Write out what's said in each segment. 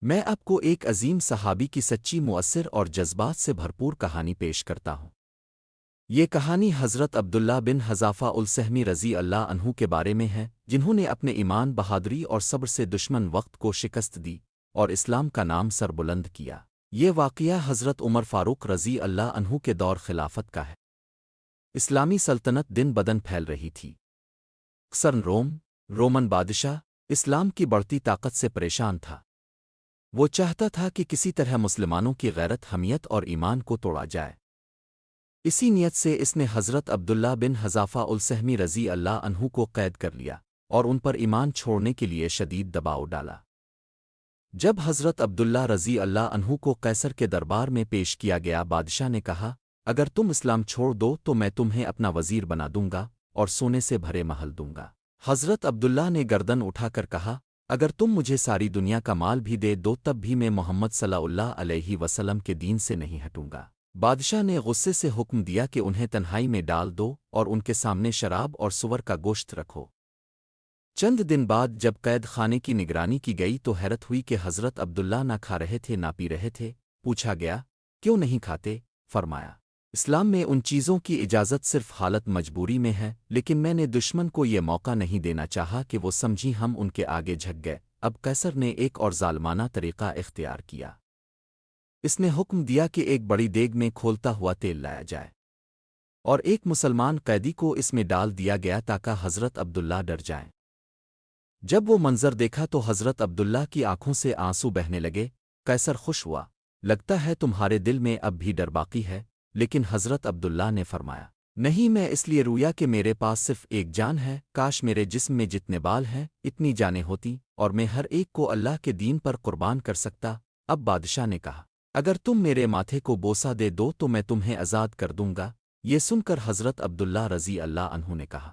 میں آپ کو ایک عظیم صحابی کی سچی مؤثر اور جذبات سے بھرپور کہانی پیش کرتا ہوں۔ یہ کہانی حضرت عبداللہ بن حذافہ السہمی رضی اللہ عنہ کے بارے میں ہے، جنہوں نے اپنے ایمان، بہادری اور صبر سے دشمن وقت کو شکست دی اور اسلام کا نام سر بلند کیا۔ یہ واقعہ حضرت عمر فاروق رضی اللہ عنہ کے دور خلافت کا ہے۔ اسلامی سلطنت دن بدن پھیل رہی تھی۔ اکثر رومن بادشاہ اسلام کی بڑھتی طاقت سے پریشان تھا۔ وہ چاہتا تھا کہ کسی طرح مسلمانوں کی غیرت، حمیت اور ایمان کو توڑا جائے۔ اسی نیت سے اس نے حضرت عبداللہ بن حذافہ السہمی رضی اللہ عنہ کو قید کر لیا اور ان پر ایمان چھوڑنے کے لیے شدید دباؤ ڈالا۔ جب حضرت عبداللہ رضی اللہ عنہ کو قیصر کے دربار میں پیش کیا گیا، بادشاہ نے کہا، اگر تم اسلام چھوڑ دو تو میں تمہیں اپنا وزیر بنا دوں گا اور سونے سے بھرے محل دوں گا۔ حضرت عبداللہ نے گردن اٹھا کر کہا، اگر تم مجھے ساری دنیا کا مال بھی دے دو تب بھی میں محمد صلی اللہ علیہ وسلم کے دین سے نہیں ہٹوں گا۔ بادشاہ نے غصے سے حکم دیا کہ انہیں تنہائی میں ڈال دو اور ان کے سامنے شراب اور سور کا گوشت رکھو۔ چند دن بعد جب قید خانے کی نگرانی کی گئی تو حیرت ہوئی کہ حضرت عبداللہ نہ کھا رہے تھے نہ پی رہے تھے۔ پوچھا گیا، کیوں نہیں کھاتے؟ فرمایا، اسلام میں ان چیزوں کی اجازت صرف حالت مجبوری میں ہے، لیکن میں نے دشمن کو یہ موقع نہیں دینا چاہا کہ وہ سمجھی ہم ان کے آگے جھک گئے۔ اب قیصر نے ایک اور ظالمانہ طریقہ اختیار کیا۔ اس نے حکم دیا کہ ایک بڑی دیگ میں کھولتا ہوا تیل لایا جائے اور ایک مسلمان قیدی کو اس میں ڈال دیا گیا تاکہ حضرت عبداللہ ڈر جائیں۔ جب وہ منظر دیکھا تو حضرت عبداللہ کی آنکھوں سے آنسو بہنے لگے۔ قیصر خوش ہوا، لگتا ہے تمہارے دل میں اب بھی ڈر باقی ہے۔ لیکن حضرت عبداللہ نے فرمایا، نہیں، میں اس لیے رویا کہ میرے پاس صرف ایک جان ہے، کاش میرے جسم میں جتنے بال ہیں اتنی جانیں ہوتی اور میں ہر ایک کو اللہ کے دین پر قربان کر سکتا۔ اب بادشاہ نے کہا، اگر تم میرے ماتھے کو بوسہ دے دو تو میں تمہیں آزاد کر دوں گا۔ یہ سن کر حضرت عبداللہ رضی اللہ عنہ نے کہا،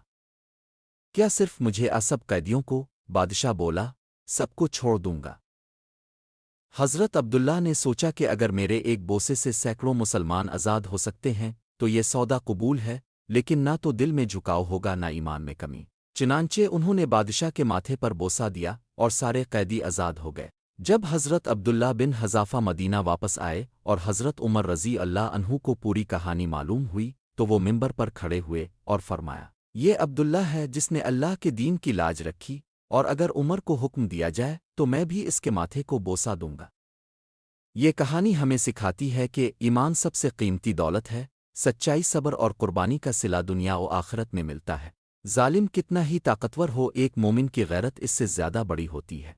کیا صرف مجھے سب قیدیوں کو؟ بادشاہ بولا، سب کو چھوڑ دوں گا۔ حضرت عبداللہ نے سوچا کہ اگر میرے ایک بوسے سے سینکڑوں مسلمان آزاد ہو سکتے ہیں تو یہ سودا قبول ہے، لیکن نہ تو دل میں جھکاؤ ہوگا نہ ایمان میں کمی۔ چنانچہ انہوں نے بادشاہ کے ماتھے پر بوسہ دیا اور سارے قیدی آزاد ہو گئے۔ جب حضرت عبداللہ بن حذافہ مدینہ واپس آئے اور حضرت عمر رضی اللہ عنہ کو پوری کہانی معلوم ہوئی تو وہ منبر پر کھڑے ہوئے اور فرمایا، یہ عبداللہ ہے جس نے اللہ کے دین کی لاج رکھی، اور اگر عمر کو حکم دیا جائے تو میں بھی اس کے ماتھے کو بوسہ دوں گا۔ یہ کہانی ہمیں سکھاتی ہے کہ ایمان سب سے قیمتی دولت ہے۔ سچائی، صبر اور قربانی کا صلہ دنیا و آخرت میں ملتا ہے۔ ظالم کتنا ہی طاقتور ہو، ایک مومن کی غیرت اس سے زیادہ بڑی ہوتی ہے۔